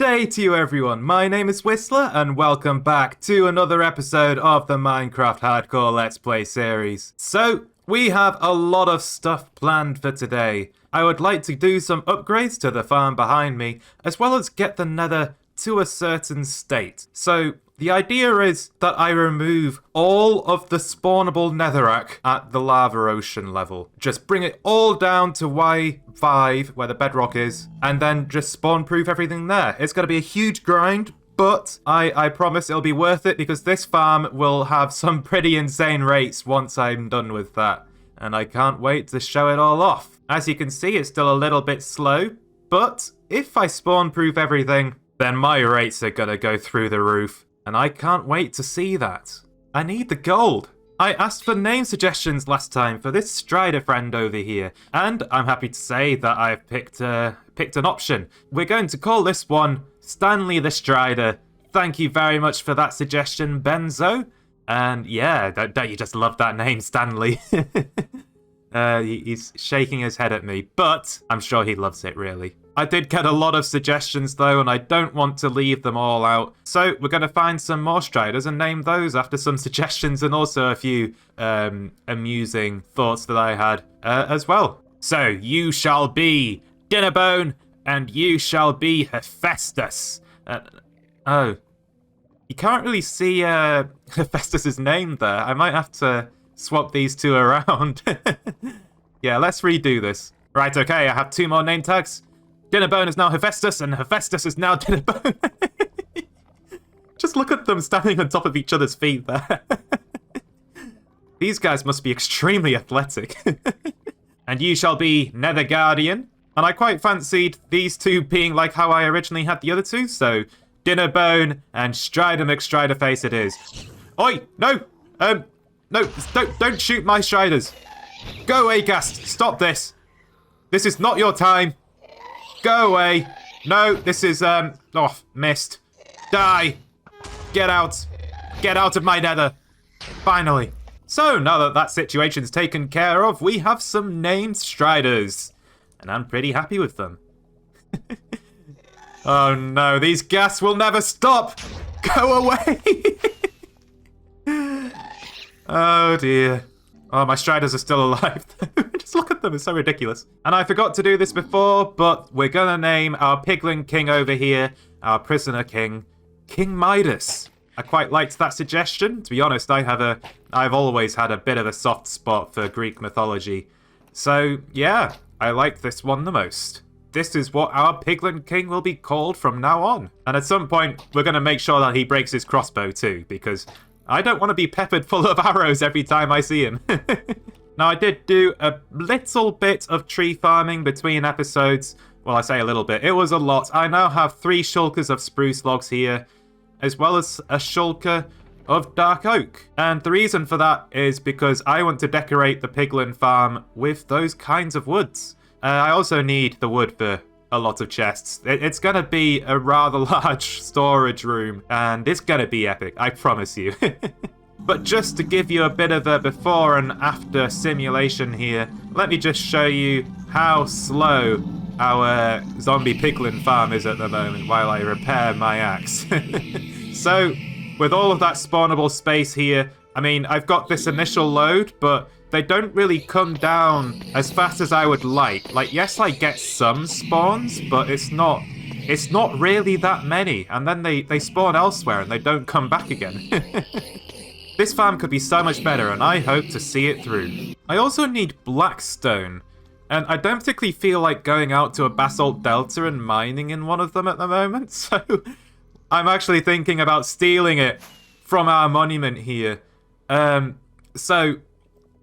day to you everyone, my name is Whistler and welcome back to another episode of the Minecraft Hardcore Let's Play series. So, we have a lot of stuff planned for today. I would like to do some upgrades to the farm behind me, as well as get the nether to a certain state. So, the idea is that I remove all of the spawnable netherrack at the lava ocean level. Just bring it all down to Y5, where the bedrock is, and then just spawn-proof everything there. It's going to be a huge grind, but I promise it'll be worth it because this farm will have some pretty insane rates once I'm done with that. And I can't wait to show it all off. As you can see, it's still a little bit slow, but if I spawn-proof everything, then my rates are going to go through the roof. And I can't wait to see that. I need the gold. I asked for name suggestions last time for this Strider friend over here, and I'm happy to say that I've picked an option. We're going to call this one Stanley the Strider. Thank you very much for that suggestion, Benzo. And yeah, don't you just love that name, Stanley? He's shaking his head at me, but I'm sure he loves it, really. I did get a lot of suggestions though, and I don't want to leave them all out. So we're going to find some more Striders and name those after some suggestions and also a few amusing thoughts that I had as well. So, you shall be Dinnerbone, and you shall be Hephaestus. Oh, you can't really see Hephaestus's name there. I might have to swap these two around. Yeah, let's redo this. Right, okay, I have two more name tags. Dinnerbone is now Hephaestus, and Hephaestus is now Dinnerbone. Just look at them standing on top of each other's feet there. These guys must be extremely athletic. And you shall be Nether Guardian. And I quite fancied these two being like how I originally had the other two, so Dinnerbone and Strider McStriderface it is. Oi, no! No, don't shoot my Striders. Go away, Gast, stop this. This is not your time. Go away. No, this is, oh, missed. Die. Get out. Get out of my nether. Finally. So, now that that situation's taken care of, we have some named Striders. And I'm pretty happy with them. Oh no, these ghasts will never stop. Go away. Oh dear. Oh, my Striders are still alive. Just look at them, it's so ridiculous. And I forgot to do this before, but we're gonna name our Piglin King over here, our Prisoner King, King Midas. I quite liked that suggestion. To be honest, I've always had a bit of a soft spot for Greek mythology. So, yeah, I like this one the most. This is what our Piglin King will be called from now on. And at some point, we're gonna make sure that he breaks his crossbow too, because I don't want to be peppered full of arrows every time I see him. Now, I did do a little bit of tree farming between episodes. Well, I say a little bit. It was a lot. I now have 3 shulkers of spruce logs here, as well as a shulker of dark oak. And the reason for that is because I want to decorate the piglin farm with those kinds of woods. I also need the wood for a lot of chests. It's gonna be a rather large storage room, and it's gonna be epic, I promise you. But just to give you a bit of a before and after simulation here, let me just show you how slow our zombie piglin farm is at the moment while I repair my axe. So, with all of that spawnable space here, I mean, I've got this initial load, but they don't really come down as fast as I would like. Like, yes, I get some spawns, but it's not really that many. And then they spawn elsewhere and they don't come back again. This farm could be so much better, and I hope to see it through. I also need blackstone, and I don't particularly feel like going out to a basalt delta and mining in one of them at the moment, so I'm actually thinking about stealing it from our monument here. So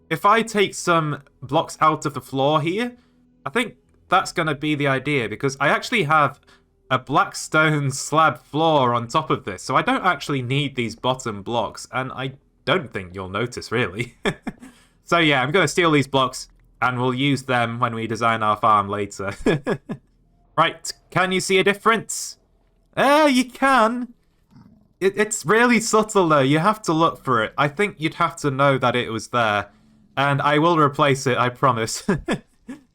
if I take some blocks out of the floor here, I think that's going to be the idea, because I actually have a black stone slab floor on top of this, so I don't actually need these bottom blocks, and I don't think you'll notice, really. So yeah, I'm going to steal these blocks, and we'll use them when we design our farm later. Right, can you see a difference? You can. It's really subtle, though. You have to look for it. I think you'd have to know that it was there. And I will replace it, I promise.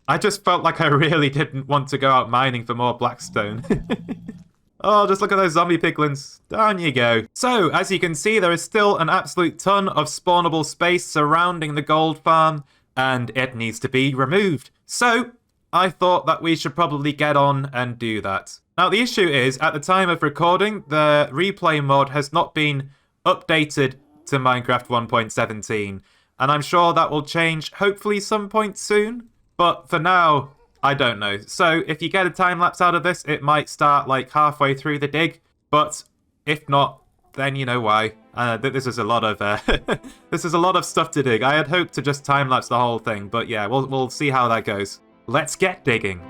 I just felt like I really didn't want to go out mining for more blackstone. Oh, just look at those zombie piglins. Down you go. So, as you can see, there is still an absolute ton of spawnable space surrounding the gold farm, and it needs to be removed. So, I thought that we should probably get on and do that. Now, the issue is, at the time of recording, the replay mod has not been updated to Minecraft 1.17, and I'm sure that will change hopefully some point soon, but for now, I don't know. So if you get a time lapse out of this, it might start like halfway through the dig, but if not, then you know why. This is a lot of this is a lot of stuff to dig. I had hoped to just time lapse the whole thing, but yeah, we'll see how that goes. Let's get digging.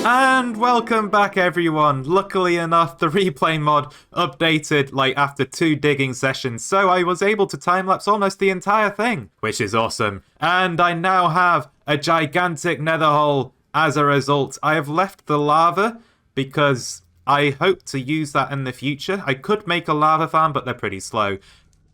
And welcome back, everyone. Luckily enough, the replay mod updated like after 2 digging sessions, so I was able to time-lapse almost the entire thing, which is awesome. And I now have a gigantic nether hole as a result. I have left the lava because I hope to use that in the future. I could make a lava farm, but they're pretty slow.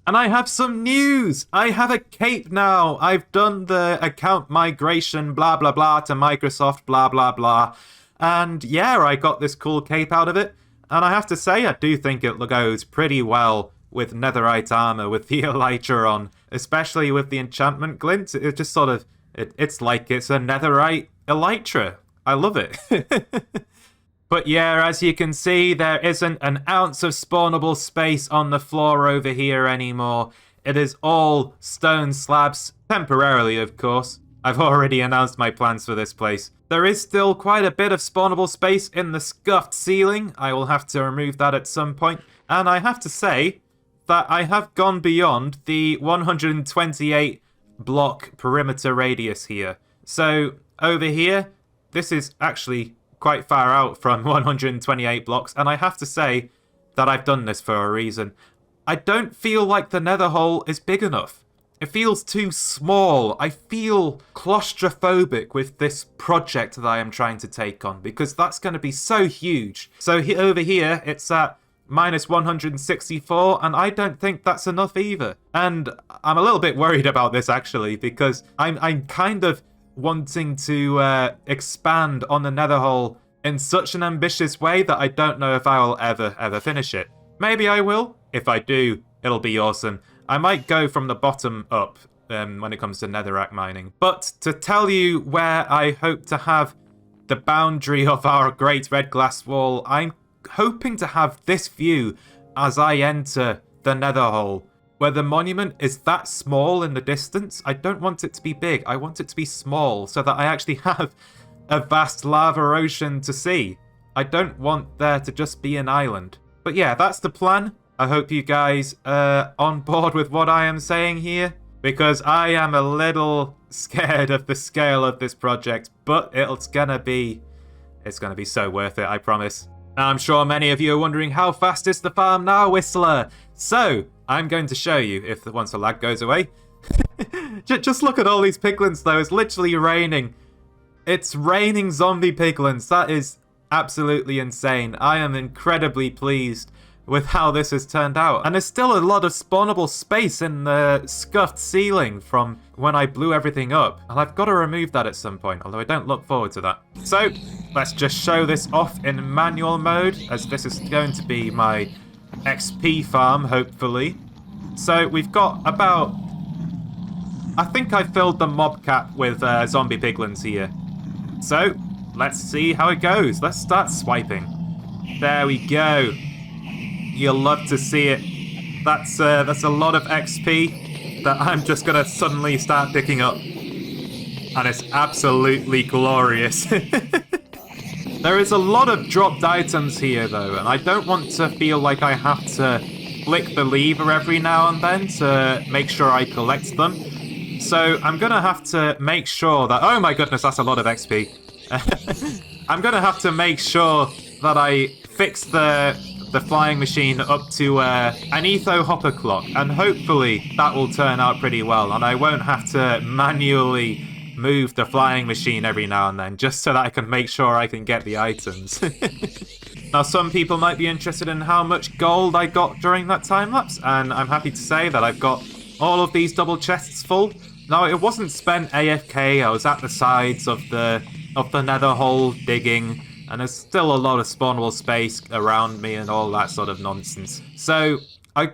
And I have some news! I have a cape now! I've done the account migration blah blah blah to Microsoft blah blah blah. And yeah, I got this cool cape out of it. And I have to say, I do think it goes pretty well with netherite armor with the elytra on. Especially with the enchantment glint. It just sort of, it's like it's a netherite elytra. I love it. But yeah, as you can see, there isn't an ounce of spawnable space on the floor over here anymore. It is all stone slabs, temporarily of course. I've already announced my plans for this place. There is still quite a bit of spawnable space in the scuffed ceiling. I will have to remove that at some point. And I have to say that I have gone beyond the 128 block perimeter radius here. So over here, this is actually quite far out from 128 blocks, and I have to say that I've done this for a reason. I don't feel like the nether hole is big enough. It feels too small. I feel claustrophobic with this project that I am trying to take on, because that's going to be so huge. So over here, it's at minus 164, and I don't think that's enough either. And I'm a little bit worried about this, actually, because I'm kind of wanting to expand on the Nether hole in such an ambitious way that I don't know if I will ever finish it. Maybe I will. If I do, it'll be awesome. I might go from the bottom up when it comes to netherrack mining. But to tell you where I hope to have the boundary of our great red glass wall, I'm hoping to have this view as I enter the nether hole, where the monument is that small in the distance. I don't want it to be big, I want it to be small so that I actually have a vast lava ocean to see. I don't want there to just be an island. But yeah, that's the plan. I hope you guys are on board with what I am saying here, because I am a little scared of the scale of this project, but it's gonna be so worth it, I promise. Now, I'm sure many of you are wondering, how fast is the farm now, Whistler? So, I'm going to show you once the lag goes away. Just look at all these piglins, though. It's literally raining. It's raining zombie piglins. That is absolutely insane. I am incredibly pleased with how this has turned out. And there's still a lot of spawnable space in the scuffed ceiling from when I blew everything up. And I've got to remove that at some point, although I don't look forward to that. So, let's just show this off in manual mode, as this is going to be my XP farm, hopefully. So, we've got about... I think I filled the mob cap with zombie piglins here. So, let's see how it goes. Let's start swiping. There we go. You'll love to see it. That's a lot of XP that I'm just gonna suddenly start picking up. And it's absolutely glorious. There is a lot of dropped items here though, and I don't want to feel like I have to flick the lever every now and then to make sure I collect them. So I'm gonna have to make sure that... Oh my goodness, that's a lot of XP. I'm gonna have to make sure that I fix the flying machine up to an etho hopper clock, and hopefully that will turn out pretty well, and I won't have to manually move the flying machine every now and then just so that I can make sure I can get the items. Now, some people might be interested in how much gold I got during that time lapse, and I'm happy to say that I've got all of these double chests full. Now, it wasn't spent AFK. I was at the sides of the nether hole digging, and there's still a lot of spawnable space around me and all that sort of nonsense. So, I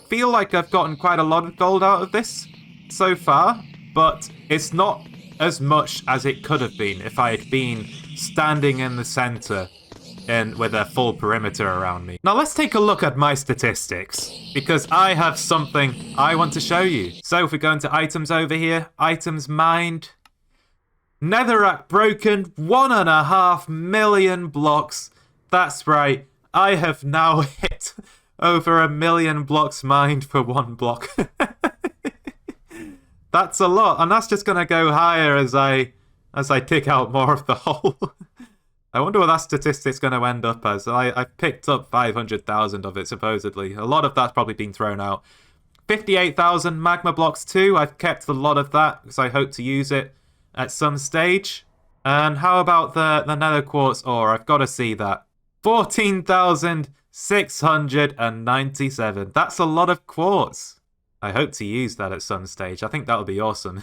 feel like I've gotten quite a lot of gold out of this so far, but it's not as much as it could have been if I had been standing in the center and with a full perimeter around me. Now let's take a look at my statistics, because I have something I want to show you. So if we go into items over here, items mined, netherrack broken, 1.5 million blocks. That's right, I have now hit over 1 million blocks mined for one block. That's a lot, and that's just gonna go higher as I dig out more of the hole. I wonder what that statistic's going to end up as. I've picked up 500,000 of it, supposedly. A lot of that's probably been thrown out. 58,000 magma blocks too. I've kept a lot of that because I hope to use it at some stage. And how about the nether quartz ore? I've got to see that. 14,697. That's a lot of quartz. I hope to use that at some stage. I think that'll be awesome.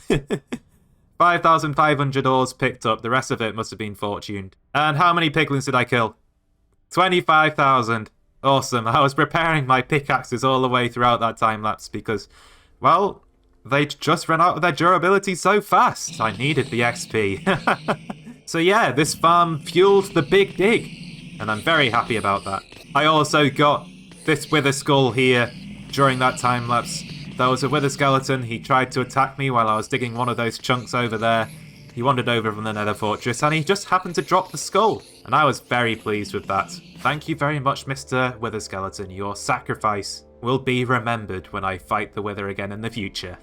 5,500 ores picked up. The rest of it must have been fortuned. And how many piglins did I kill? 25,000. Awesome. I was preparing my pickaxes all the way throughout that time lapse because, well, they just ran out of their durability so fast. I needed the XP. So yeah, this farm fueled the big dig, and I'm very happy about that. I also got this wither skull here during that time lapse. There was a wither skeleton. He tried to attack me while I was digging one of those chunks over there. He wandered over from the nether fortress and he just happened to drop the skull. And I was very pleased with that. Thank you very much, Mr. Wither Skeleton. Your sacrifice will be remembered when I fight the wither again in the future.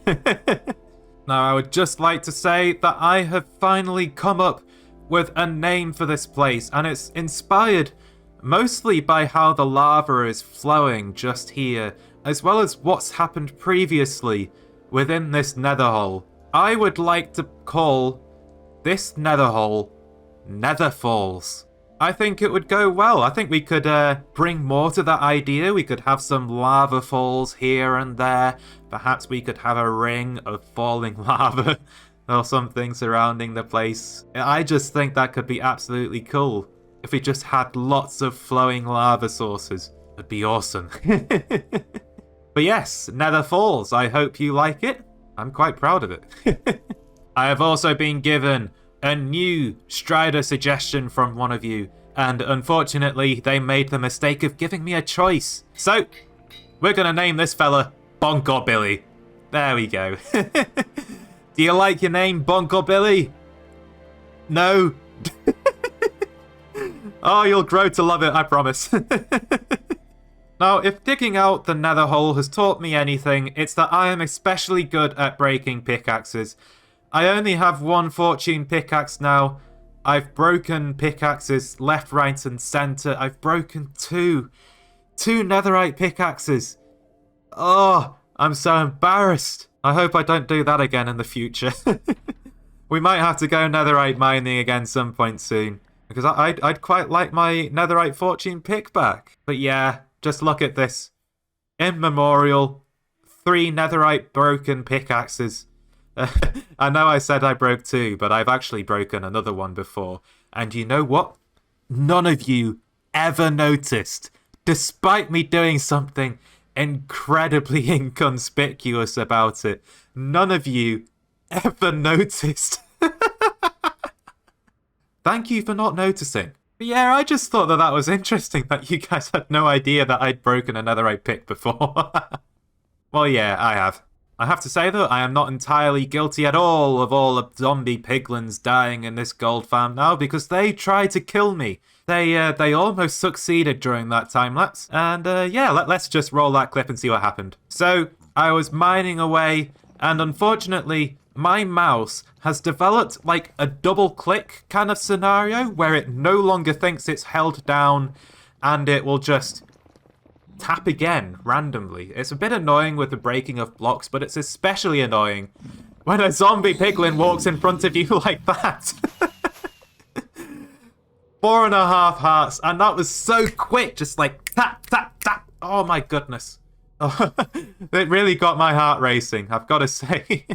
Now, I would just like to say that I have finally come up with a name for this place, and it's inspired mostly by how the lava is flowing just here, as well as what's happened previously within this nether hole. I would like to call this nether hole Nether Falls. I think it would go well. I think we could bring more to that idea. We could have some lava falls here and there. Perhaps we could have a ring of falling lava or something surrounding the place. I just think that could be absolutely cool. If we just had lots of flowing lava sources. It'd be awesome. But yes, Nether Falls. I hope you like it. I'm quite proud of it. I have also been given a new Strider suggestion from one of you, and unfortunately they made the mistake of giving me a choice. So, we're gonna name this fella Bonko Billy. There we go. Do you like your name, Bonko Billy? No? Oh, you'll grow to love it, I promise. Now, if digging out the nether hole has taught me anything, it's that I am especially good at breaking pickaxes. I only have one fortune pickaxe now. I've broken pickaxes left, right, and centre. I've broken two netherite pickaxes. Oh, I'm so embarrassed. I hope I don't do that again in the future. We might have to go netherite mining again some point soon, because I'd quite like my netherite fortune pick back. But yeah, just look at this. In memorial, 3 netherite broken pickaxes. I know I said I broke 2, but I've actually broken another one before. And you know what? None of you ever noticed, despite me doing something incredibly inconspicuous about it. None of you ever noticed. Thank you for not noticing. But yeah, I just thought that was interesting that you guys had no idea that I'd broken a netherite pick before. Well, yeah, I have. I have to say, though, I am not entirely guilty at all of zombie piglins dying in this gold farm now, because they tried to kill me. They almost succeeded during that time lapse. And yeah, let's just roll that clip and see what happened. So, I was mining away, and unfortunately, my mouse has developed like a double click kind of scenario where it no longer thinks it's held down and it will just tap again randomly. It's a bit annoying with the breaking of blocks, but it's especially annoying when a zombie piglin walks in front of you like that. 4.5 hearts, and that was so quick, just like tap, tap, tap. Oh my goodness. It really got my heart racing, I've got to say.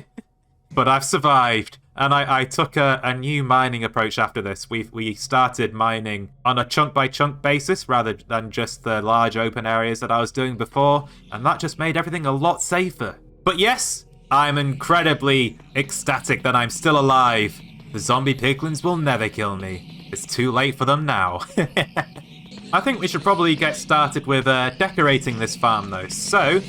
But I've survived, and I took a new mining approach after this. We started mining on a chunk-by-chunk basis rather than just the large open areas that I was doing before, and that just made everything a lot safer. But yes, I'm incredibly ecstatic that I'm still alive. The zombie piglins will never kill me. It's too late for them now. I think we should probably get started with decorating this farm, though. So,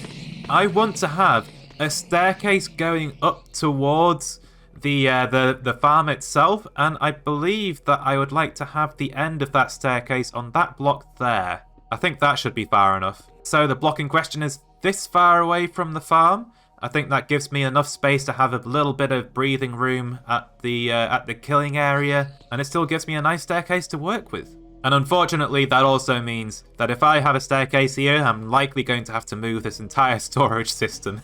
I want to have a staircase going up towards the farm itself, and I believe that I would like to have the end of that staircase on that block there. I think that should be far enough. So the block in question is this far away from the farm. I think that gives me enough space to have a little bit of breathing room at the killing area, and it still gives me a nice staircase to work with. And unfortunately, that also means that if I have a staircase here, I'm likely going to have to move this entire storage system.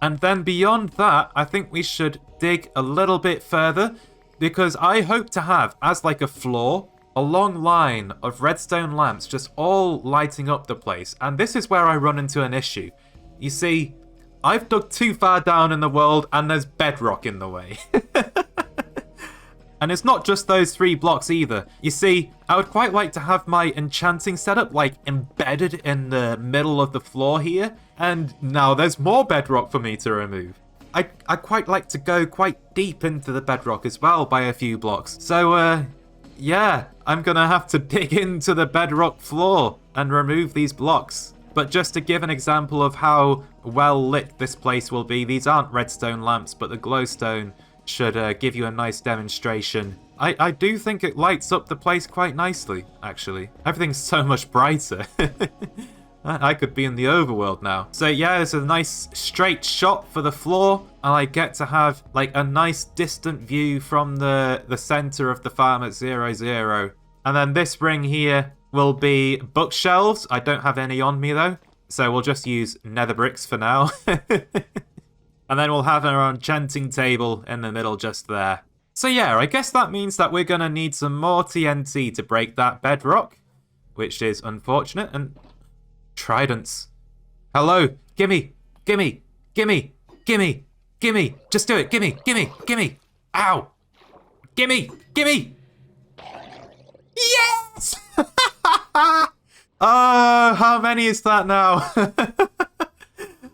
And then beyond that, I think we should dig a little bit further, because I hope to have, as like a floor, a long line of redstone lamps just all lighting up the place. And this is where I run into an issue. You see, I've dug too far down in the world, and there's bedrock in the way. And it's not just those 3 blocks either. You see, I would quite like to have my enchanting setup like embedded in the middle of the floor here, and now there's more bedrock for me to remove. I quite like to go quite deep into the bedrock as well by a few blocks. So yeah, I'm gonna have to dig into the bedrock floor and remove these blocks. But just to give an example of how well lit this place will be, these aren't redstone lamps, but the glowstone should give you a nice demonstration. I do think it lights up the place quite nicely, actually. Everything's so much brighter. I could be in the overworld now. So yeah, it's a nice straight shot for the floor, and I get to have like a nice distant view from the center of the farm at 0, 0. And then this ring here will be bookshelves. I don't have any on me though, so we'll just use nether bricks for now. And then we'll have our enchanting table in the middle just there. So yeah, I guess that means that we're gonna need some more TNT to break that bedrock, which is unfortunate. And tridents. Hello, gimme, gimme, gimme, gimme, gimme. Just do it, gimme, gimme, gimme. Ow, gimme, gimme. Yes! Oh, how many is that now?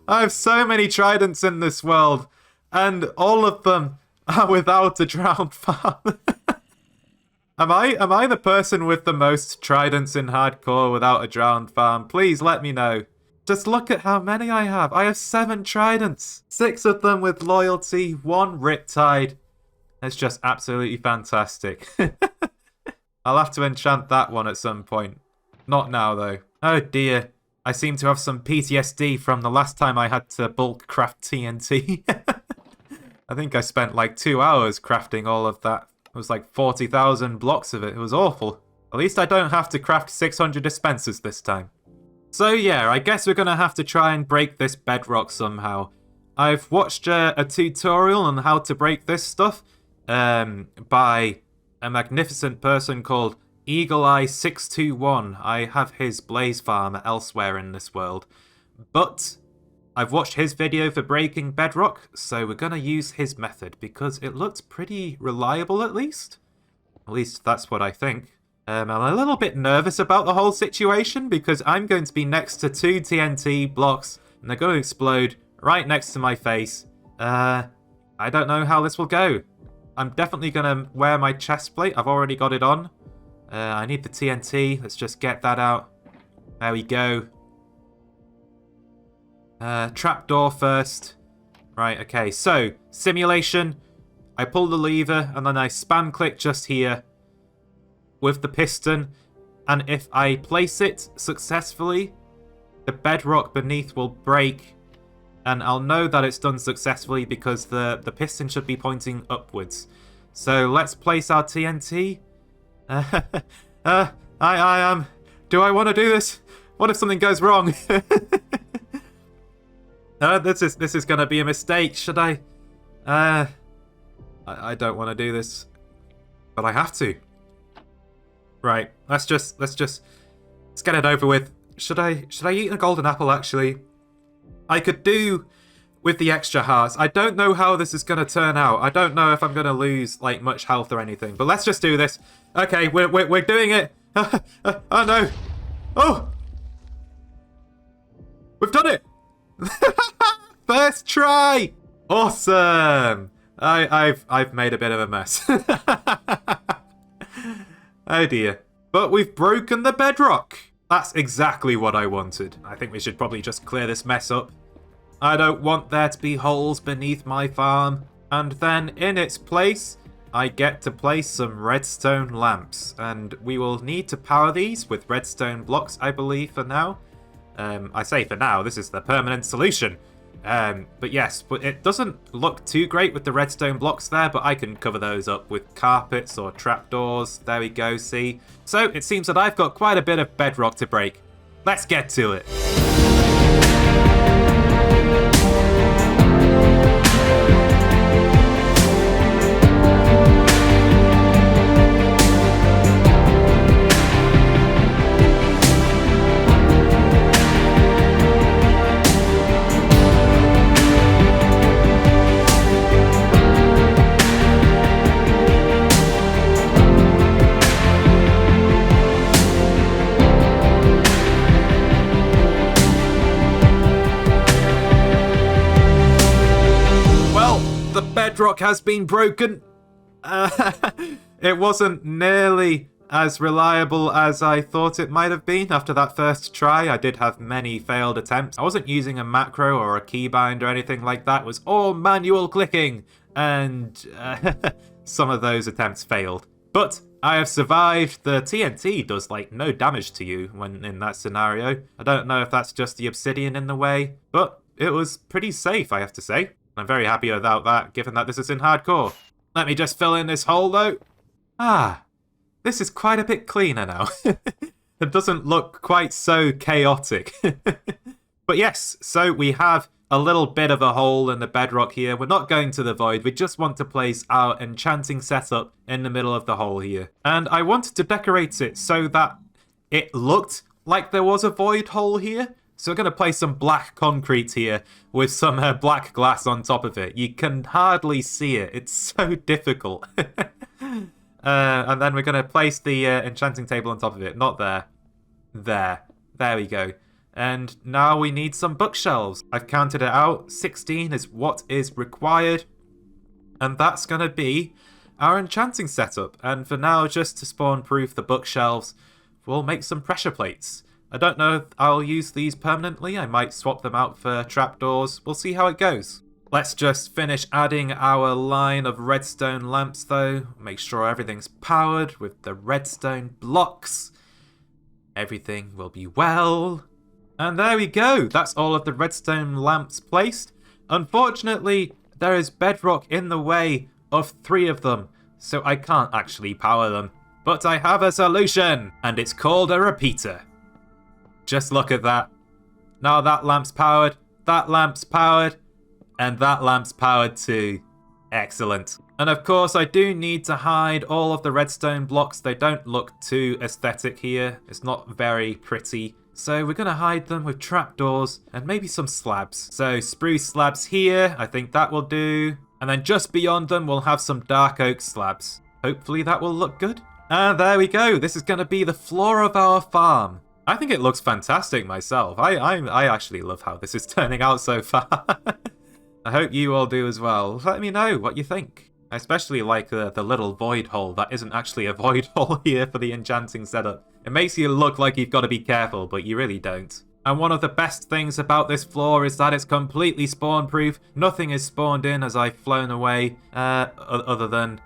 I have so many tridents in this world, and all of them are without a drowned farm. Am I the person with the most tridents in hardcore without a drowned farm? Please let me know. Just look at how many I have. I have 7 tridents. 6 of them with loyalty, 1 riptide. It's just absolutely fantastic. I'll have to enchant that one at some point. Not now, though. Oh dear. I seem to have some PTSD from the last time I had to bulk craft TNT. I think I spent like 2 hours crafting all of that. It was like 40,000 blocks of it. It was awful. At least I don't have to craft 600 dispensers this time. So yeah, I guess we're gonna have to try and break this bedrock somehow. I've watched a tutorial on how to break this stuff by a magnificent person called Eagle-Eye621. I have his blaze farm elsewhere in this world. But I've watched his video for breaking bedrock, so we're gonna use his method because it looks pretty reliable at least. At least that's what I think. I'm a little bit nervous about the whole situation because I'm going to be next to 2 TNT blocks and they're going to explode right next to my face. I don't know how this will go. I'm definitely going to wear my chest plate. I've already got it on. I need the TNT. Let's just get that out. There we go. Trapdoor first. Right, okay. So, simulation. I pull the lever and then I spam click just here with the piston. And if I place it successfully, the bedrock beneath will break. And I'll know that it's done successfully because the piston should be pointing upwards. So let's place our TNT. Do I want to do this? What if something goes wrong? This is going to be a mistake. Should I? I don't want to do this, but I have to. Right. Let's get it over with. Should I eat a golden apple? Actually, I could do with the extra hearts. I don't know how this is going to turn out. I don't know if I'm going to lose like much health or anything. But let's just do this. Okay, we're doing it. Oh no! Oh, we've done it! First try! Awesome! I've made a bit of a mess. Oh dear. But we've broken the bedrock. That's exactly what I wanted. I think we should probably just clear this mess up. I don't want there to be holes beneath my farm. And then in its place, I get to place some redstone lamps. And we will need to power these with redstone blocks, I believe, for now. I say for now, this is the permanent solution. But yes, but it doesn't look too great with the redstone blocks there, but I can cover those up with carpets or trapdoors. There we go, see? So it seems that I've got quite a bit of bedrock to break. Let's get to it. Bedrock has been broken. It wasn't nearly as reliable as I thought it might have been after that first try. I did have many failed attempts. I wasn't using a macro or a keybind or anything like that. It was all manual clicking, and some of those attempts failed. But I have survived. The TNT does like no damage to you when in that scenario. I don't know if that's just the obsidian in the way, but it was pretty safe, I have to say. I'm very happy about that, given that this is in hardcore. Let me just fill in this hole, though. Ah, this is quite a bit cleaner now. It doesn't look quite so chaotic. But But yes, so we have a little bit of a hole in the bedrock here. We're not going to the void. We just want to place our enchanting setup in the middle of the hole here. And I wanted to decorate it so that it looked like there was a void hole here. So we're going to place some black concrete here with some black glass on top of it. You can hardly see it. It's so difficult. And then we're going to place the enchanting table on top of it. Not there. There. There we go. And now we need some bookshelves. I've counted it out. 16 is what is required. And that's going to be our enchanting setup. And for now, just to spawn-proof the bookshelves, we'll make some pressure plates. I don't know if I'll use these permanently. I might swap them out for trapdoors. We'll see how it goes. Let's just finish adding our line of redstone lamps, though. Make sure everything's powered with the redstone blocks. Everything will be well. And there we go. That's all of the redstone lamps placed. Unfortunately, there is bedrock in the way of 3 of them, so I can't actually power them. But I have a solution, and it's called a repeater. Just look at that. Now that lamp's powered, that lamp's powered, and that lamp's powered too. Excellent. And of course, I do need to hide all of the redstone blocks. They don't look too aesthetic here. It's not very pretty. So we're going to hide them with trapdoors and maybe some slabs. So spruce slabs here, I think that will do. And then just beyond them, we'll have some dark oak slabs. Hopefully that will look good. And there we go. This is going to be the floor of our farm. I think it looks fantastic myself. I actually love how this is turning out so far. I hope you all do as well. Let me know what you think. I especially like the little void hole that isn't actually a void hole here for the enchanting setup. It makes you look like you've got to be careful, but you really don't. And one of the best things about this floor is that it's completely spawn-proof. Nothing is spawned in as I've flown away, other than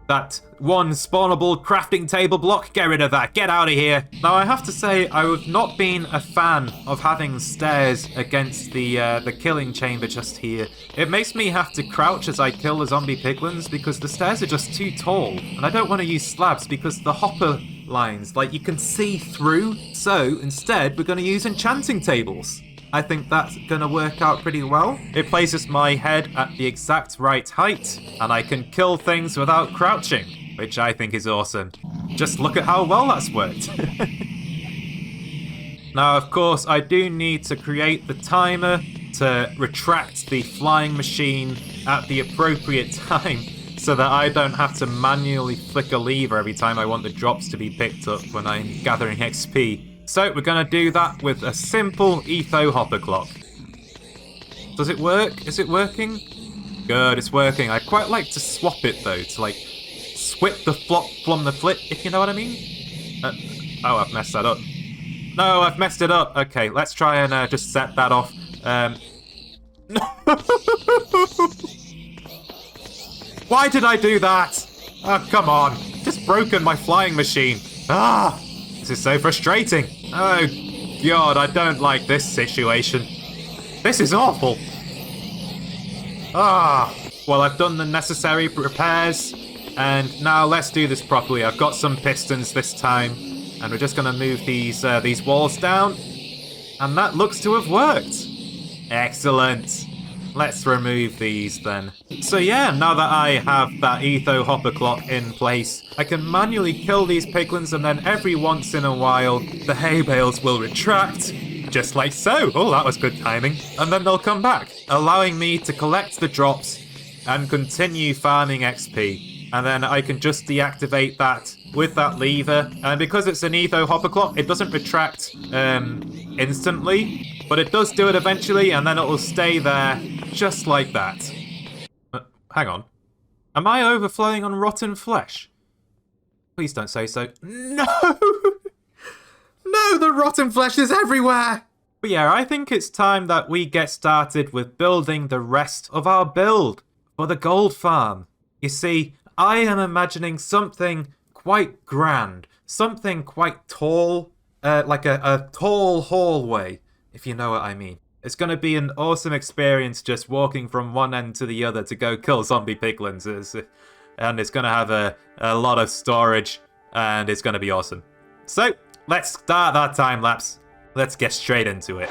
that one spawnable crafting table block. Get rid of that. Get out of here. Now, I have to say, I've not been a fan of having stairs against the killing chamber just here. It makes me have to crouch as I kill the zombie piglins because the stairs are just too tall. And I don't want to use slabs because the hopper lines, like, you can see through. So instead, we're going to use enchanting tables. I think that's going to work out pretty well. It places my head at the exact right height, and I can kill things without crouching, which I think is awesome. Just look at how well that's worked. Now, of course, I do need to create the timer to retract the flying machine at the appropriate time so that I don't have to manually flick a lever every time I want the drops to be picked up when I'm gathering XP. So we're going to do that with a simple etho hopper clock. Does it work? Is it working? Good, it's working. I'd quite like to swap it though, to like swip the flop from the flip, if you know what I mean. Oh, I've messed that up. No, I've messed it up. Okay, let's try and just set that off. Why did I do that? Oh, come on. Just broken my flying machine. Ah! This is so frustrating. Oh, God, I don't like this situation. This is awful. Ah. Well, I've done the necessary repairs, and now let's do this properly. I've got some pistons this time, and we're just going to move these walls down, and that looks to have worked. Excellent. Let's remove these then. So yeah, now that I have that etho hopper clock in place, I can manually kill these piglins, and then every once in a while, the hay bales will retract, just like so. Oh, that was good timing. And then they'll come back, allowing me to collect the drops and continue farming XP. And then I can just deactivate that with that lever. And because it's an etho hopper clock, it doesn't retract instantly, but it does do it eventually, and then it will stay there just like that. Hang on. Am I overflowing on rotten flesh? Please don't say so. No! No, the rotten flesh is everywhere! But yeah, I think it's time that we get started with building the rest of our build for the gold farm. You see, I am imagining something quite grand, something quite tall, like a tall hallway, if you know what I mean. It's going to be an awesome experience just walking from one end to the other to go kill zombie piglins. And it's going to have a lot of storage, and it's going to be awesome. So, let's start that time lapse. Let's get straight into it.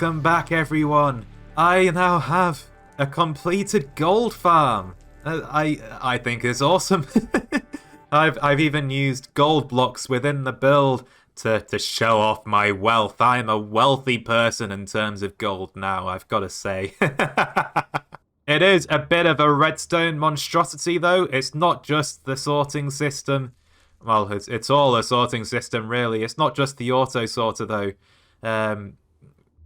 Welcome back, everyone. I now have a completed gold farm. I think it's awesome. I've even used gold blocks within the build to show off my wealth. I'm a wealthy person in terms of gold now, I've got to say. It is a bit of a redstone monstrosity, though. It's not just the sorting system. Well, it's all a sorting system, really. It's not just the auto sorter, though.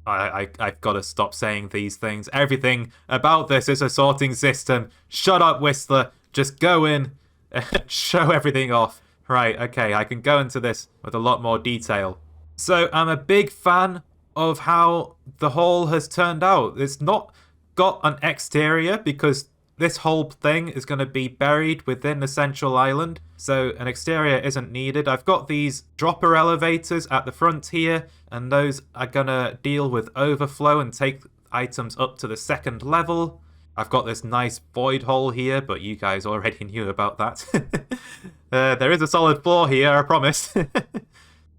I've got to stop saying these things. Everything about this is a sorting system. Shut up, Whistler. Just go in and show everything off. Right, okay, I can go into this with a lot more detail. So I'm a big fan of how the hole has turned out. It's not got an exterior because this whole thing is going to be buried within the central island, so an exterior isn't needed. I've got these dropper elevators at the front here, and those are going to deal with overflow and take items up to the second level. I've got this nice void hole here, but you guys already knew about that. There is a solid floor here, I promise.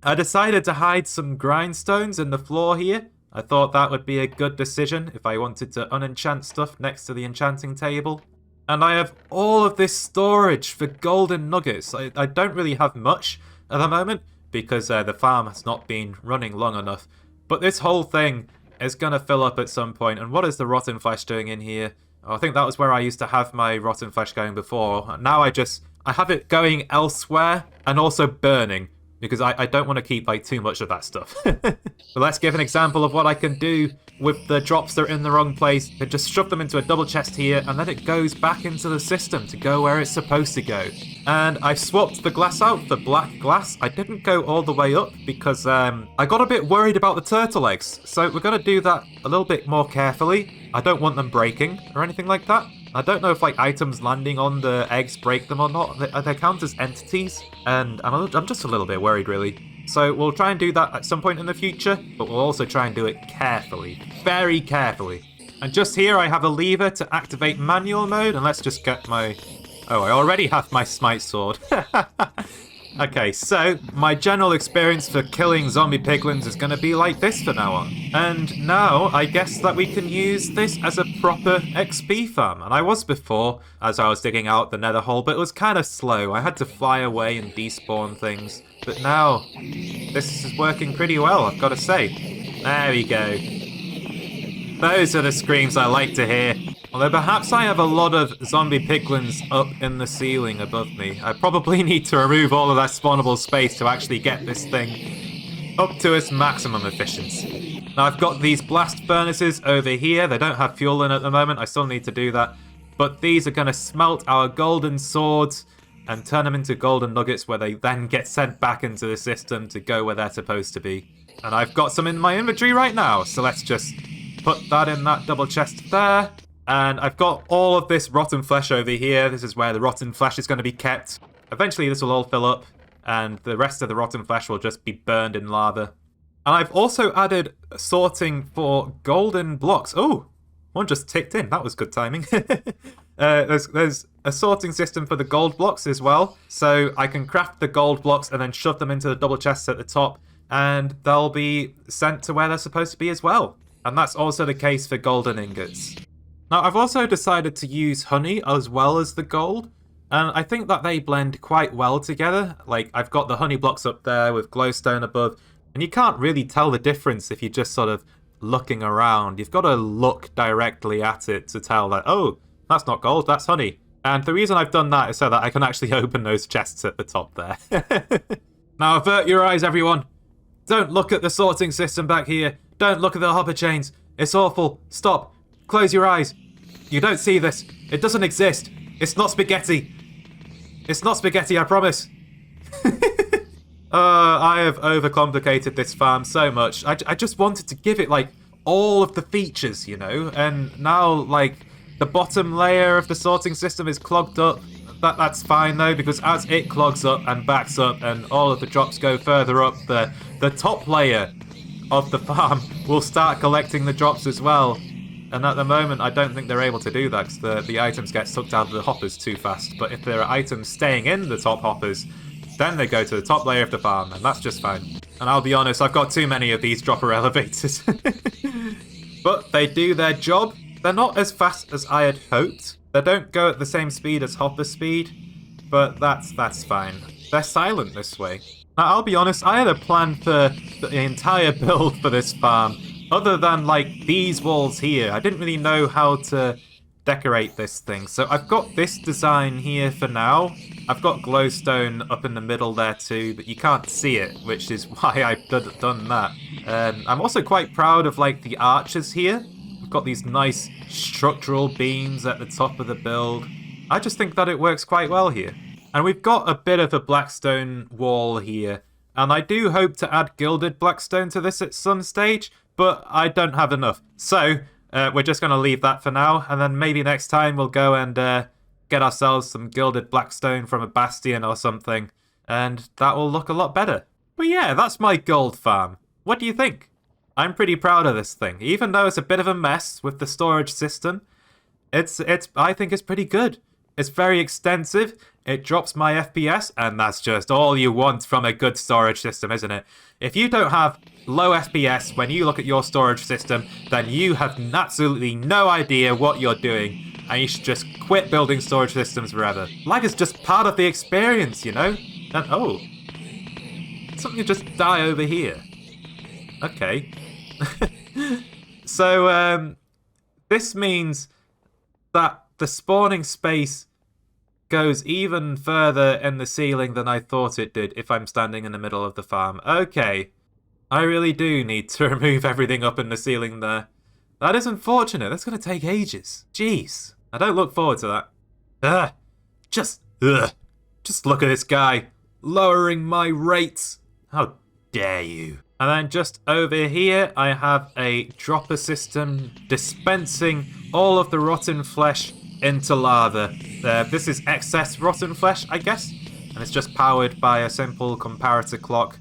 I decided to hide some grindstones in the floor here. I thought that would be a good decision if I wanted to unenchant stuff next to the enchanting table. And I have all of this storage for golden nuggets. I don't really have much at the moment because the farm has not been running long enough. But this whole thing is going to fill up at some point. And what is the rotten flesh doing in here? Oh, I think that was where I used to have my rotten flesh going before. Now I have it going elsewhere and also burning, because I don't want to keep like too much of that stuff. But let's give an example of what I can do with the drops that are in the wrong place. I just shove them into a double chest here, and then it goes back into the system to go where it's supposed to go. And I swapped the glass out for black glass. I didn't go all the way up because I got a bit worried about the turtle eggs. So we're going to do that a little bit more carefully. I don't want them breaking or anything like that. I don't know if like items landing on the eggs break them or not. They count as entities, and I'm just a little bit worried, really. So we'll try and do that at some point in the future, but we'll also try and do it carefully, very carefully. And just here I have a lever to activate manual mode, and let's just get my... Oh, I already have my smite sword. Okay, so my general experience for killing zombie piglins is going to be like this from now on. And now I guess that we can use this as a proper XP farm. And I was before, as I was digging out the nether hole, but it was kind of slow. I had to fly away and despawn things. But now, this is working pretty well, I've got to say. There we go. Those are the screams I like to hear. Although perhaps I have a lot of zombie piglins up in the ceiling above me. I probably need to remove all of that spawnable space to actually get this thing up to its maximum efficiency. Now I've got these blast furnaces over here. They don't have fuel in at the moment. I still need to do that. But these are going to smelt our golden swords and turn them into golden nuggets, where they then get sent back into the system to go where they're supposed to be. And I've got some in my inventory right now, so let's just put that in that double chest there. And I've got all of this rotten flesh over here. This is where the rotten flesh is going to be kept. Eventually this will all fill up, and the rest of the rotten flesh will just be burned in lava. And I've also added sorting for golden blocks. Oh, one just ticked in. That was good timing. There's a sorting system for the gold blocks as well. So I can craft the gold blocks and then shove them into the double chests at the top, and they'll be sent to where they're supposed to be as well. And that's also the case for golden ingots. Now, I've also decided to use honey as well as the gold, and I think that they blend quite well together. Like, I've got the honey blocks up there with glowstone above, and you can't really tell the difference if you're just sort of looking around. You've got to look directly at it to tell that, oh, that's not gold, that's honey. And the reason I've done that is so that I can actually open those chests at the top there. Now, avert your eyes, everyone. Don't look at the sorting system back here. Don't look at the hopper chains. It's awful. Stop. Close your eyes. You don't see this. It doesn't exist. It's not spaghetti. It's not spaghetti, I promise. I have overcomplicated this farm so much. I just wanted to give it, like, all of the features, you know? And now, like, the bottom layer of the sorting system is clogged up. That's fine, though, because as it clogs up and backs up and all of the drops go further up, the top layer of the farm will start collecting the drops as well. And at the moment, I don't think they're able to do that because the items get sucked out of the hoppers too fast. But if there are items staying in the top hoppers, then they go to the top layer of the farm, and that's just fine. And I'll be honest, I've got too many of these dropper elevators. But they do their job. They're not as fast as I had hoped. They don't go at the same speed as hopper speed, but that's fine. They're silent this way. Now, I'll be honest, I had a plan for the entire build for this farm, other than, like, these walls here. I didn't really know how to decorate this thing. So I've got this design here for now. I've got glowstone up in the middle there too, but you can't see it, which is why I've done that. I'm also quite proud of, like, the arches here. We've got these nice structural beams at the top of the build. I just think that it works quite well here. And we've got a bit of a blackstone wall here. And I do hope to add gilded blackstone to this at some stage, but I don't have enough. So we're just going to leave that for now. And then maybe next time we'll go and get ourselves some gilded blackstone from a bastion or something. And that will look a lot better. But yeah, that's my gold farm. What do you think? I'm pretty proud of this thing. Even though it's a bit of a mess with the storage system, I think it's pretty good. It's very extensive. It drops my FPS, and that's just all you want from a good storage system, isn't it? If you don't have low FPS when you look at your storage system, then you have absolutely no idea what you're doing, and you should just quit building storage systems forever. Lag is just part of the experience, you know? And oh, something just die over here. Okay. So, this means that the spawning space goes even further in the ceiling than I thought it did if I'm standing in the middle of the farm. Okay. I really do need to remove everything up in the ceiling there. That is unfortunate. That's going to take ages. Jeez. I don't look forward to that. Just look at this guy. Lowering my rates. How dare you. And then just over here, I have a dropper system dispensing all of the rotten flesh into lava. This is excess rotten flesh, I guess, and it's just powered by a simple comparator clock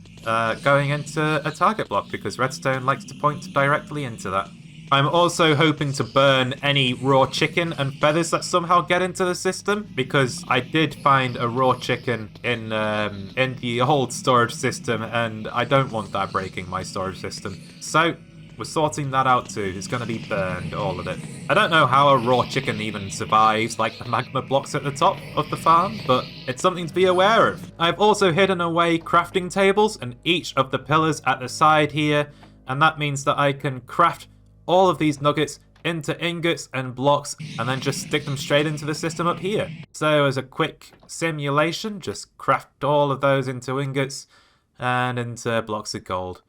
going into a target block because redstone likes to point directly into that. I'm also hoping to burn any raw chicken and feathers that somehow get into the system, because I did find a raw chicken in the old storage system, and I don't want that breaking my storage system. So we're sorting that out too. It's going to be burned, all of it. I don't know how a raw chicken even survives, like the magma blocks at the top of the farm, but it's something to be aware of. I've also hidden away crafting tables in each of the pillars at the side here, and that means that I can craft all of these nuggets into ingots and blocks and then just stick them straight into the system up here. So as a quick simulation, just craft all of those into ingots and into blocks of gold.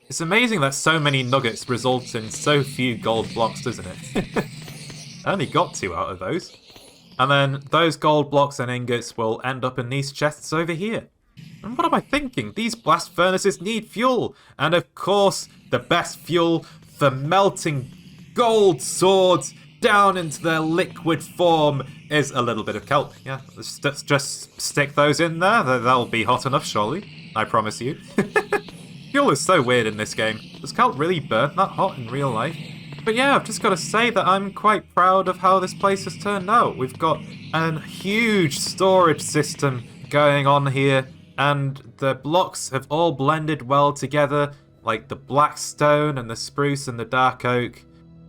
It's amazing that so many nuggets result in so few gold blocks, doesn't it? I only got 2 out of those. And then those gold blocks and ingots will end up in these chests over here. And what am I thinking? These blast furnaces need fuel. And of course, the best fuel for melting gold swords down into their liquid form is a little bit of kelp. Yeah, let's just stick those in there. That'll be hot enough, surely. I promise you. Fuel is so weird in this game. Does kelp really burn that hot in real life? But yeah, I've just got to say that I'm quite proud of how this place has turned out. We've got a huge storage system going on here, and the blocks have all blended well together, like the black stone and the spruce and the dark oak,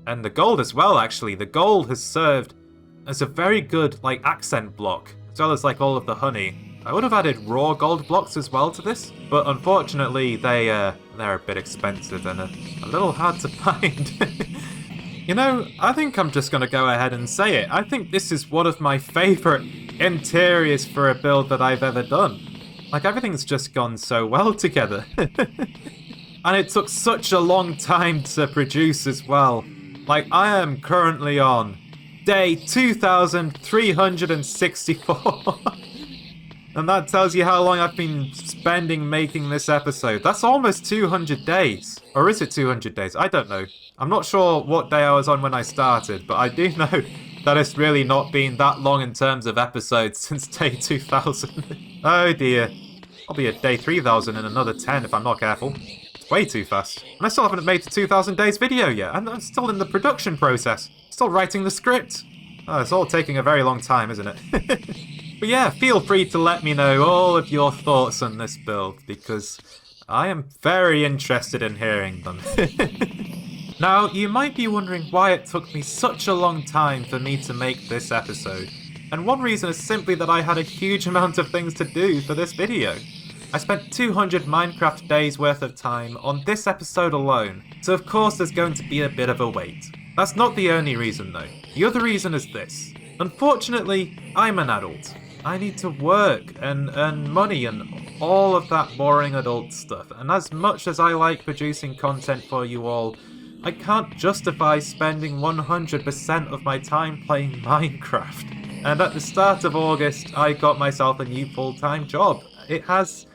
and the gold as well, actually. The gold has served as a very good, like, accent block, as well as, like, all of the honey. I would have added raw gold blocks as well to this, but unfortunately they're a bit expensive and a little hard to find. You know, I think I'm just going to go ahead and say it. I think this is one of my favourite interiors for a build that I've ever done. Like, everything's just gone so well together. And it took such a long time to produce as well. Like, I am currently on day 2364. And that tells you how long I've been spending making this episode. That's almost 200 days. Or is it 200 days? I don't know. I'm not sure what day I was on when I started, but I do know that it's really not been that long in terms of episodes since day 2000. Oh dear. I'll be at day 3000 in another 10 if I'm not careful. Way too fast. And I still haven't made the 2000 days video yet. I'm still in the production process. Still writing the script. Oh, it's all taking a very long time, isn't it? But yeah, feel free to let me know all of your thoughts on this build, because I am very interested in hearing them. Now, you might be wondering why it took me such a long time for me to make this episode. And one reason is simply that I had a huge amount of things to do for this video. I spent 200 Minecraft days worth of time on this episode alone, so of course there's going to be a bit of a wait. That's not the only reason though. The other reason is this. Unfortunately, I'm an adult. I need to work and earn money and all of that boring adult stuff, and as much as I like producing content for you all, I can't justify spending 100% of my time playing Minecraft. And at the start of August, I got myself a new full-time job. It has,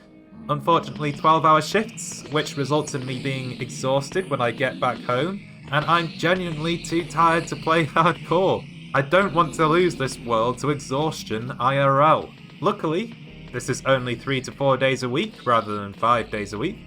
unfortunately, 12-hour shifts, which results in me being exhausted when I get back home, and I'm genuinely too tired to play hardcore. I don't want to lose this world to exhaustion IRL. Luckily, this is only 3 to 4 days a week rather than 5 days a week,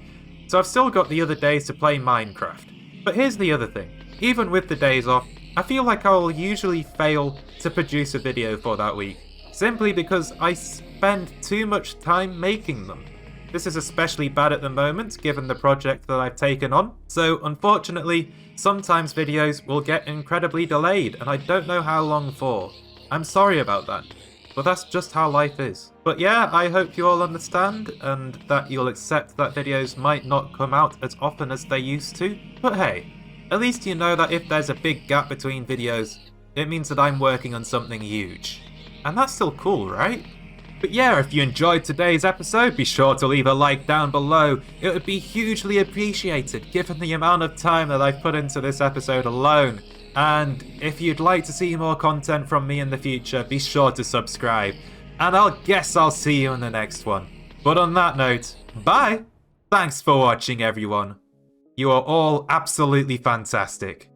so I've still got the other days to play Minecraft. But here's the other thing, even with the days off, I feel like I'll usually fail to produce a video for that week, simply because I spend too much time making them. This is especially bad at the moment, given the project that I've taken on, so unfortunately, sometimes videos will get incredibly delayed, and I don't know how long for. I'm sorry about that, but that's just how life is. But yeah, I hope you all understand, and that you'll accept that videos might not come out as often as they used to, but hey, at least you know that if there's a big gap between videos, it means that I'm working on something huge. And that's still cool, right? But yeah, if you enjoyed today's episode, be sure to leave a like down below. It would be hugely appreciated given the amount of time that I've put into this episode alone. And if you'd like to see more content from me in the future, be sure to subscribe. And I'll see you in the next one. But on that note, bye! Thanks for watching everyone. You are all absolutely fantastic.